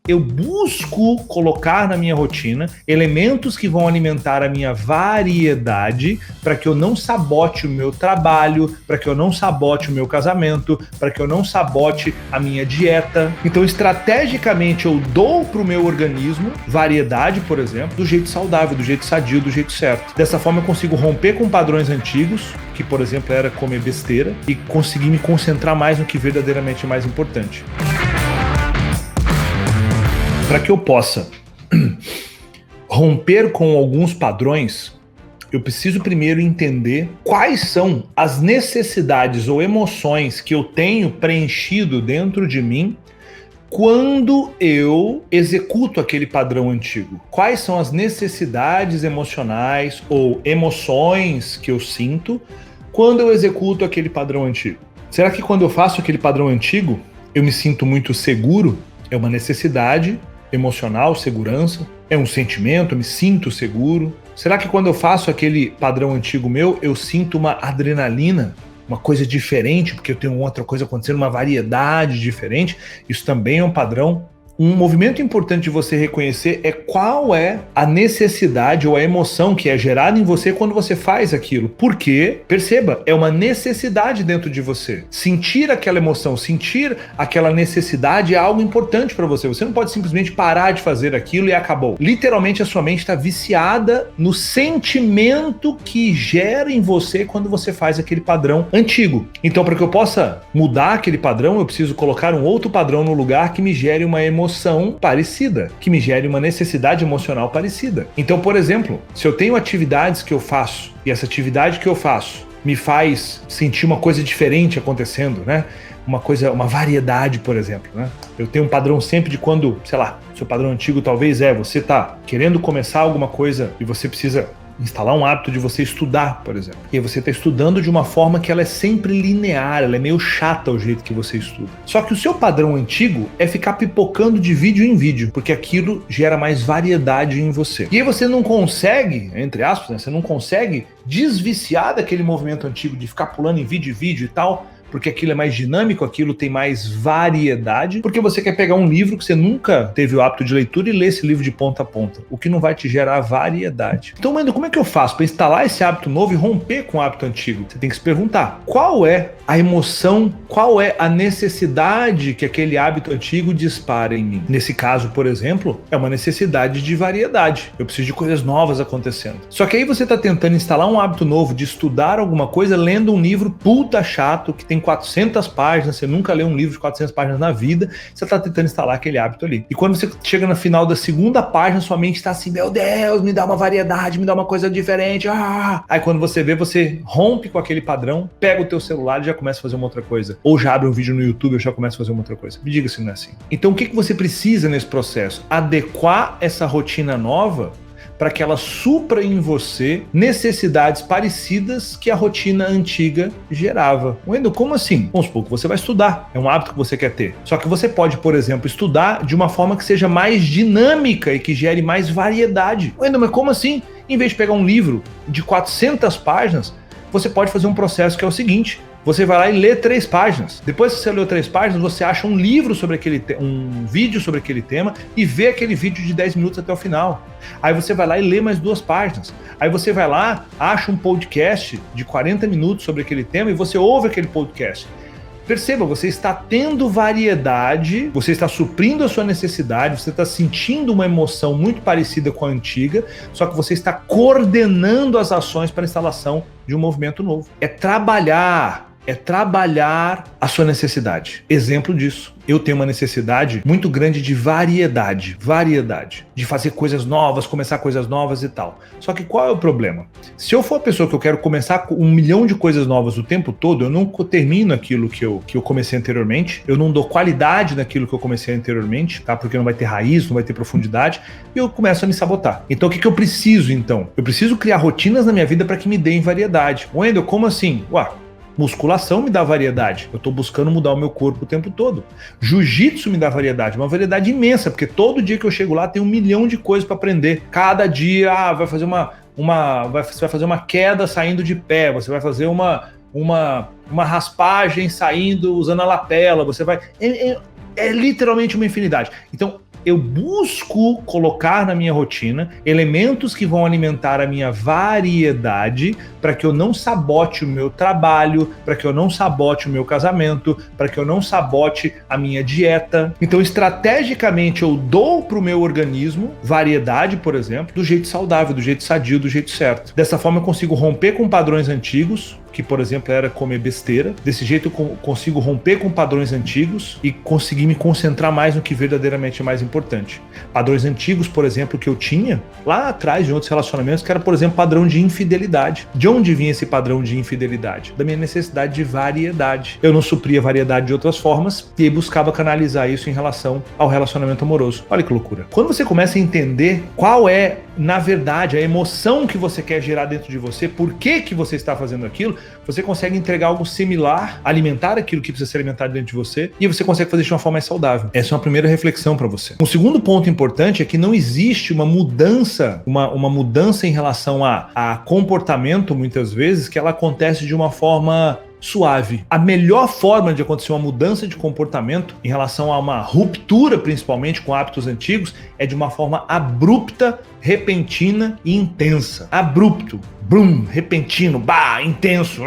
eu busco colocar na minha rotina elementos que vão alimentar a minha variedade para que eu não sabote o meu trabalho, para que eu não sabote o meu casamento, para que eu não sabote a minha dieta. Então, estrategicamente, eu dou para o meu organismo variedade, por exemplo, do jeito saudável, do jeito sadio, do jeito certo. Dessa forma, eu consigo romper com padrões antigos, que, por exemplo, era comer besteira, e conseguir me concentrar mais no que verdadeiramente é mais importante. Para que eu possa romper com alguns padrões, eu preciso primeiro entender quais são as necessidades ou emoções que eu tenho preenchido dentro de mim quando eu executo aquele padrão antigo. Quais são as necessidades emocionais ou emoções que eu sinto quando eu executo aquele padrão antigo? Será que quando eu faço aquele padrão antigo, eu me sinto muito seguro? É uma necessidade emocional, segurança? É um sentimento, eu me sinto seguro? Será que quando eu faço aquele padrão antigo meu, eu sinto uma adrenalina, uma coisa diferente, porque eu tenho outra coisa acontecendo, uma variedade diferente? Isso também é um padrão. Um movimento importante de você reconhecer é qual é a necessidade ou a emoção que é gerada em você quando você faz aquilo. Porque, perceba, é uma necessidade dentro de você. Sentir aquela emoção, sentir aquela necessidade é algo importante para você. Você não pode simplesmente parar de fazer aquilo e acabou. Literalmente a sua mente está viciada no sentimento que gera em você quando você faz aquele padrão antigo. Então, para que eu possa mudar aquele padrão, eu preciso colocar um outro padrão no lugar que me gere uma emoção parecida, que me gere uma necessidade emocional parecida. Então, por exemplo, se eu tenho atividades que eu faço e essa atividade que eu faço me faz sentir uma coisa diferente acontecendo, né? Uma variedade, por exemplo, né? Eu tenho um padrão sempre de quando, sei lá, seu padrão antigo talvez você tá querendo começar alguma coisa e você precisa instalar um hábito de você estudar, por exemplo. E aí você está estudando de uma forma que ela é sempre linear, ela é meio chata o jeito que você estuda. Só que o seu padrão antigo é ficar pipocando de vídeo em vídeo, porque aquilo gera mais variedade em você. E aí você não consegue, entre aspas, né, você não consegue desviciar daquele movimento antigo de ficar pulando em vídeo e tal, porque aquilo é mais dinâmico, aquilo tem mais variedade, porque você quer pegar um livro que você nunca teve o hábito de leitura e ler esse livro de ponta a ponta, o que não vai te gerar variedade. Então, Mendo, como é que eu faço para instalar esse hábito novo e romper com o hábito antigo? Você tem que se perguntar, qual é a emoção, qual é a necessidade que aquele hábito antigo dispara em mim? Nesse caso, por exemplo, é uma necessidade de variedade. Eu preciso de coisas novas acontecendo. Só que aí você está tentando instalar um hábito novo de estudar alguma coisa lendo um livro puta chato que tem 400 páginas, você nunca leu um livro de 400 páginas na vida, você está tentando instalar aquele hábito ali. E quando você chega no final da segunda página, sua mente está assim, meu Deus, me dá uma variedade, me dá uma coisa diferente. Aí quando você vê, você rompe com aquele padrão, pega o teu celular e já começa a fazer uma outra coisa. Ou já abre um vídeo no YouTube e já começa a fazer uma outra coisa. Me diga se não é assim. Então o que você precisa nesse processo? Adequar essa rotina nova para que ela supra em você necessidades parecidas que a rotina antiga gerava. Wendel, como assim? Vamos supor que você vai estudar, é um hábito que você quer ter. Só que você pode, por exemplo, estudar de uma forma que seja mais dinâmica e que gere mais variedade. Wendel, mas como assim? Em vez de pegar um livro de 400 páginas, você pode fazer um processo que é o seguinte: você vai lá e lê 3 páginas. Depois que você leu 3 páginas, você acha um livro sobre um vídeo sobre aquele tema e vê aquele vídeo de 10 minutos até o final. Aí você vai lá e lê mais 2 páginas. Aí você vai lá, acha um podcast de 40 minutos sobre aquele tema e você ouve aquele podcast. Perceba, você está tendo variedade, você está suprindo a sua necessidade, você está sentindo uma emoção muito parecida com a antiga, só que você está coordenando as ações para a instalação de um movimento novo. É trabalhar a sua necessidade. Exemplo disso. Eu tenho uma necessidade muito grande de variedade, de fazer coisas novas, começar coisas novas e tal. Só que qual é o problema? Se eu for a pessoa que eu quero começar com 1 milhão de coisas novas o tempo todo, eu não termino aquilo que eu comecei anteriormente, eu não dou qualidade naquilo que eu comecei anteriormente, tá? Porque não vai ter raiz, não vai ter profundidade, e eu começo a me sabotar. Então o que eu preciso então? Eu preciso criar rotinas na minha vida para que me deem variedade. Wendel, como assim? Musculação me dá variedade. Eu estou buscando mudar o meu corpo o tempo todo. Jiu-jitsu me dá variedade, uma variedade imensa, porque todo dia que eu chego lá tem 1 milhão de coisas para aprender. Cada dia, vai fazer você vai fazer uma queda saindo de pé, você vai fazer uma raspagem saindo usando a lapela, você vai... É literalmente uma infinidade. Então, eu busco colocar na minha rotina elementos que vão alimentar a minha variedade para que eu não sabote o meu trabalho, para que eu não sabote o meu casamento, para que eu não sabote a minha dieta. Então, estrategicamente, eu dou para o meu organismo variedade, por exemplo, do jeito saudável, do jeito sadio, do jeito certo. Dessa forma, eu consigo romper com padrões antigos, que, por exemplo, era comer besteira. Desse jeito, eu consigo romper com padrões antigos e conseguir me concentrar mais no que verdadeiramente é mais importante. Padrões antigos, por exemplo, que eu tinha lá atrás de outros relacionamentos, que era, por exemplo, padrão de infidelidade. De onde vinha esse padrão de infidelidade? Da minha necessidade de variedade. Eu não supria variedade de outras formas e aí buscava canalizar isso em relação ao relacionamento amoroso. Olha que loucura. Quando você começa a entender qual é, na verdade, a emoção que você quer gerar dentro de você, por que você está fazendo aquilo, você consegue entregar algo similar, alimentar aquilo que precisa ser alimentado dentro de você, e você consegue fazer de uma forma mais saudável. Essa é uma primeira reflexão para você. Um segundo ponto importante é que não existe uma mudança, uma mudança em relação a comportamento, muitas vezes, que ela acontece de uma forma suave. A melhor forma de acontecer uma mudança de comportamento em relação a uma ruptura, principalmente com hábitos antigos, é de uma forma abrupta, repentina e intensa. Abrupto, brum, repentino, bah, intenso.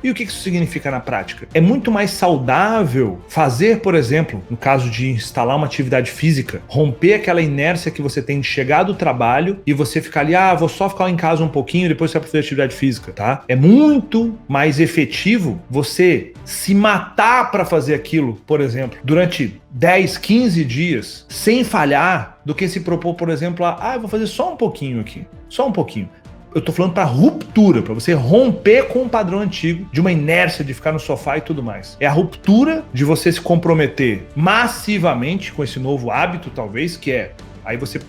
E o que isso significa na prática? É muito mais saudável fazer, por exemplo, no caso de instalar uma atividade física, romper aquela inércia que você tem de chegar do trabalho e você ficar ali, vou só ficar em casa um pouquinho e depois você vai fazer atividade física, tá? É muito mais efetivo você se matar para fazer aquilo, por exemplo, durante 10, 15 dias, sem falhar, do que se propor, por exemplo, eu vou fazer só um pouquinho aqui, só um pouquinho. Eu tô falando para ruptura, para você romper com o padrão antigo de uma inércia de ficar no sofá e tudo mais. É a ruptura de você se comprometer massivamente com esse novo hábito, talvez, que é... Aí você...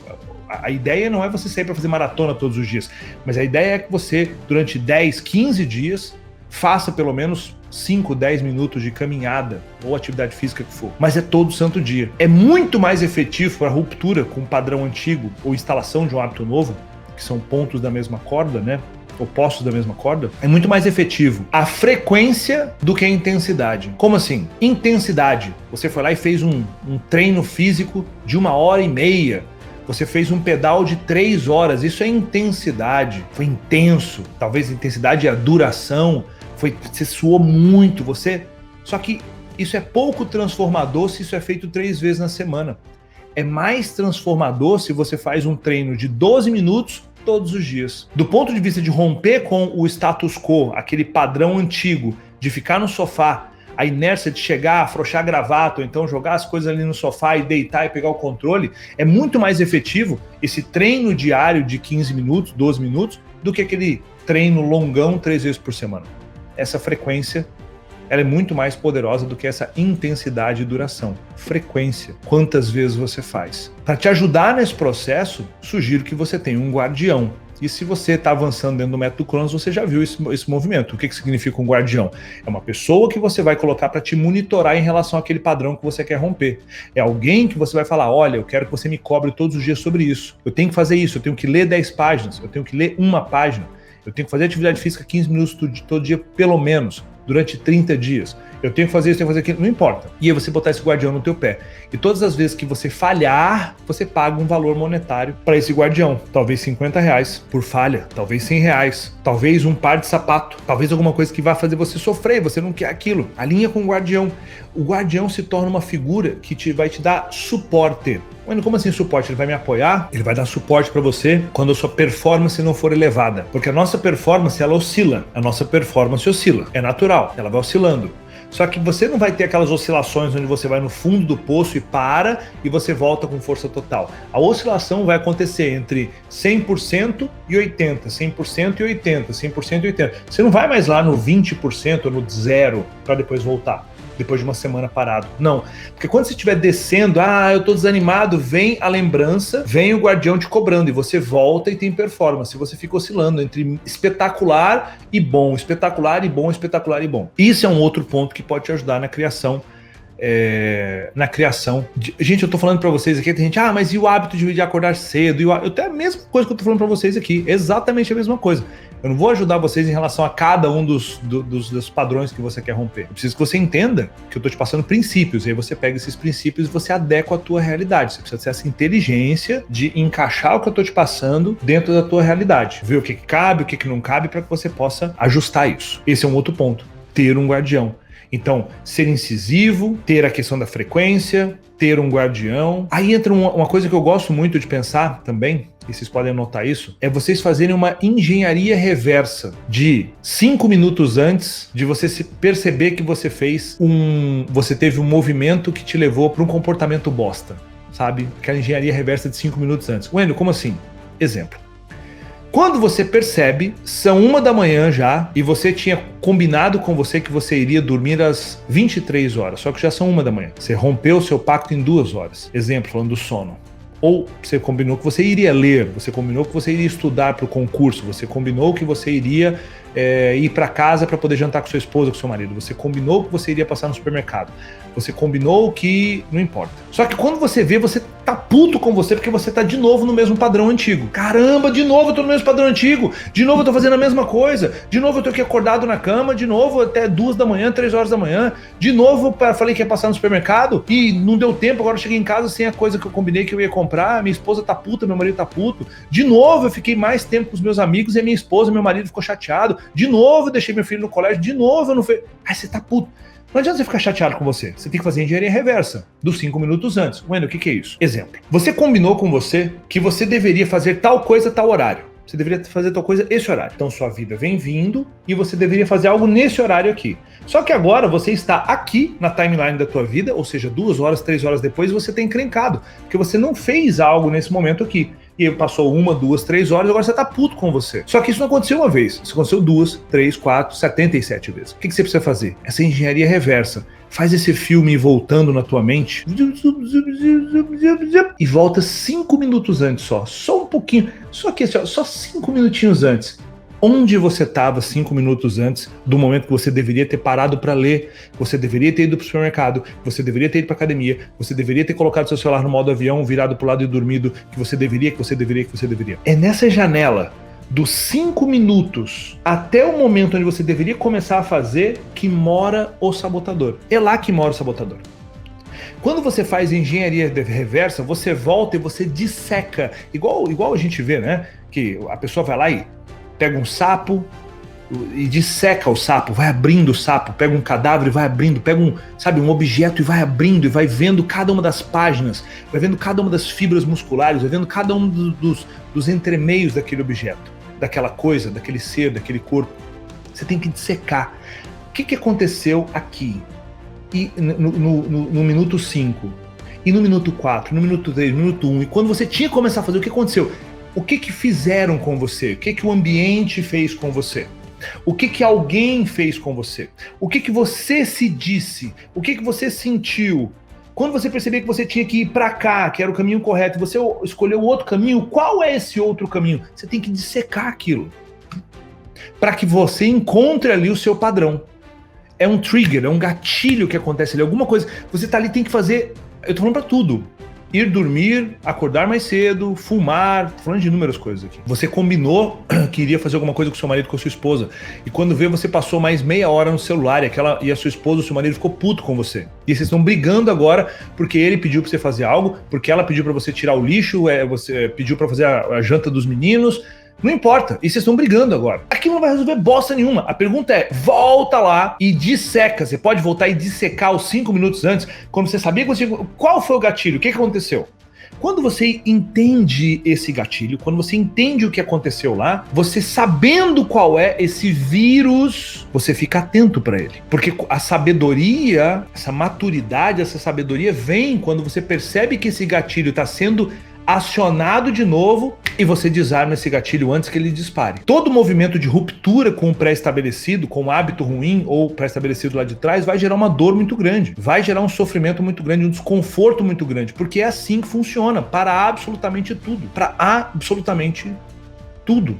A ideia não é você sair para fazer maratona todos os dias, mas a ideia é que você, durante 10, 15 dias, faça pelo menos 5, 10 minutos de caminhada ou atividade física que for. Mas é todo santo dia. É muito mais efetivo para a ruptura com o padrão antigo ou instalação de um hábito novo, que são pontos da mesma corda, né? Opostos da mesma corda, é muito mais efetivo a frequência do que a intensidade. Como assim? Intensidade. Você foi lá e fez um treino físico de 1h30. Você fez um pedal de 3 horas. Isso é intensidade. Foi intenso. Talvez a intensidade e a duração. Você suou muito. Só que isso é pouco transformador se isso é feito 3 vezes na semana. É mais transformador se você faz um treino de 12 minutos todos os dias. Do ponto de vista de romper com o status quo, aquele padrão antigo de ficar no sofá, a inércia de chegar, afrouxar a gravata, ou então jogar as coisas ali no sofá e deitar e pegar o controle, é muito mais efetivo esse treino diário de 15 minutos, 12 minutos, do que aquele treino longão 3 vezes por semana. Essa frequência, ela é muito mais poderosa do que essa intensidade e duração. Frequência. Quantas vezes você faz? Para te ajudar nesse processo, sugiro que você tenha um guardião. E se você está avançando dentro do método Cronos, você já viu esse movimento. O que significa um guardião? É uma pessoa que você vai colocar para te monitorar em relação àquele padrão que você quer romper. É alguém que você vai falar, olha, eu quero que você me cobre todos os dias sobre isso. Eu tenho que fazer isso, eu tenho que ler 10 páginas, eu tenho que ler 1 página. Eu tenho que fazer atividade física 15 minutos todo dia, pelo menos, durante 30 dias. Eu tenho que fazer isso, tenho que fazer aquilo, não importa. E aí você botar esse guardião no teu pé. E todas as vezes que você falhar, você paga um valor monetário para esse guardião. Talvez R$50 por falha, talvez R$100, talvez um par de sapato, talvez alguma coisa que vai fazer você sofrer, você não quer aquilo. Alinha com o guardião. O guardião se torna uma figura que vai te dar suporte. Mas como assim suporte? Ele vai me apoiar? Ele vai dar suporte para você quando a sua performance não for elevada. Porque a nossa performance, ela oscila. A nossa performance oscila. É natural, ela vai oscilando. Só que você não vai ter aquelas oscilações onde você vai no fundo do poço e para e você volta com força total. A oscilação vai acontecer entre 100% e 80%, 100% e 80%, 100% e 80%. Você não vai mais lá no 20% ou no 0% para depois voltar. Depois de uma semana parado. Não. Porque quando você estiver descendo, eu tô desanimado, vem a lembrança, vem o guardião te cobrando e você volta e tem performance. Você fica oscilando entre espetacular e bom, espetacular e bom, espetacular e bom. Isso é um outro ponto que pode te ajudar na criação. Gente, eu tô falando pra vocês aqui, tem gente, mas e o hábito de acordar cedo? É a mesma coisa que eu tô falando pra vocês aqui, exatamente a mesma coisa. Eu não vou ajudar vocês em relação a cada um dos padrões que você quer romper. Eu preciso que você entenda que eu tô te passando princípios, e aí você pega esses princípios e você adequa a tua realidade. Você precisa ter essa inteligência de encaixar o que eu tô te passando dentro da tua realidade. Ver o que cabe, o que não cabe, para que você possa ajustar isso. Esse é um outro ponto. Ter um guardião. Então, ser incisivo, ter a questão da frequência, ter um guardião. Aí entra uma coisa que eu gosto muito de pensar também, e vocês podem notar isso, é vocês fazerem uma engenharia reversa de 5 minutos antes de você se perceber que você você teve um movimento que te levou para um comportamento bosta, sabe? Aquela engenharia reversa de 5 minutos antes. Wendel, como assim? Exemplo. Quando você percebe, são 1 da manhã já, e você tinha combinado com você que você iria dormir às 23 horas, só que já são 1 da manhã. Você rompeu o seu pacto em 2 horas. Exemplo, falando do sono. Ou você combinou que você iria ler, você combinou que você iria estudar para o concurso, você combinou que você iria ir para casa para poder jantar com sua esposa, com seu marido, você combinou que você iria passar no supermercado, você combinou que... não importa. Só que quando você vê, você tá puto com você porque você tá de novo no mesmo padrão antigo. Caramba, de novo eu tô no mesmo padrão antigo, de novo eu tô fazendo a mesma coisa, de novo eu tô aqui acordado na cama, de novo até 2 da manhã, 3 horas da manhã, de novo eu falei que ia passar no supermercado e não deu tempo, agora eu cheguei em casa sem a coisa que eu combinei que eu ia comprar, minha esposa tá puta, meu marido tá puto, de novo eu fiquei mais tempo com os meus amigos e a minha esposa, meu marido ficou chateado, de novo eu deixei meu filho no colégio, de novo eu não fiz... Aí você tá puto. Não adianta você ficar chateado com você. Você tem que fazer engenharia reversa, dos 5 minutos antes. Wendel, o que é isso? Exemplo. Você combinou com você que você deveria fazer tal coisa, tal horário. Você deveria fazer tal coisa esse horário. Então sua vida vem vindo e você deveria fazer algo nesse horário aqui. Só que agora você está aqui na timeline da tua vida, ou seja, 2 horas, 3 horas depois você está encrencado. Porque você não fez algo nesse momento aqui. E passou 1, 2, 3 horas, agora você tá puto com você. Só que isso não aconteceu uma vez. Isso aconteceu 2, 3, 4, 77 vezes. O que você precisa fazer? Essa engenharia reversa. Faz esse filme voltando na tua mente e volta 5 minutos antes só um pouquinho, só que só 5 minutinhos antes. Onde você estava 5 minutos antes do momento que você deveria ter parado para ler, você deveria ter ido para o supermercado, você deveria ter ido para academia, você deveria ter colocado seu celular no modo avião, virado para o lado e dormido, que você deveria. É nessa janela dos 5 minutos até o momento onde você deveria começar a fazer que mora o sabotador. É lá que mora o sabotador. Quando você faz engenharia reversa, você volta e você disseca, igual a gente vê, né? Que a pessoa vai lá e pega um sapo e disseca o sapo, vai abrindo o sapo, pega um cadáver e vai abrindo, pega um objeto e vai abrindo e vai vendo cada uma das páginas, vai vendo cada uma das fibras musculares, vai vendo cada um dos entremeios daquele objeto, daquela coisa, daquele ser, daquele corpo. Você tem que dissecar. O que aconteceu aqui? E no minuto 5, e no minuto 4, no minuto 3, no minuto 1, e quando você tinha que começar a fazer, o que aconteceu? O que fizeram com você? O que o ambiente fez com você? O que alguém fez com você? O que você se disse? O que você sentiu? Quando você percebeu que você tinha que ir para cá, que era o caminho correto, e você escolheu outro caminho, qual é esse outro caminho? Você tem que dissecar aquilo para que você encontre ali o seu padrão. É um trigger, é um gatilho que acontece ali, alguma coisa. Você tá ali, tem que fazer, eu tô falando para tudo. Ir dormir, acordar mais cedo, fumar, tô falando de inúmeras coisas aqui. Você combinou que iria fazer alguma coisa com seu marido, com a sua esposa, e quando vê, você passou mais meia hora no celular e a sua esposa, o seu marido ficou puto com você. E vocês estão brigando agora porque ele pediu pra você fazer algo, porque ela pediu pra você tirar o lixo, você pediu pra fazer a janta dos meninos. Não importa, e vocês estão brigando agora. Aquilo não vai resolver bosta nenhuma. A pergunta é, volta lá e disseca. Você pode voltar e dissecar os 5 minutos antes, quando você sabia que você... Qual foi o gatilho? O que aconteceu? Quando você entende esse gatilho, quando você entende o que aconteceu lá, você sabendo qual é esse vírus, você fica atento para ele. Porque a sabedoria, essa maturidade, essa sabedoria vem quando você percebe que esse gatilho está sendo acionado de novo e você desarma esse gatilho antes que ele dispare. Todo movimento de ruptura com o pré-estabelecido, com um hábito ruim ou pré-estabelecido lá de trás, vai gerar uma dor muito grande, vai gerar um sofrimento muito grande, um desconforto muito grande, porque é assim que funciona para absolutamente tudo. Para absolutamente tudo.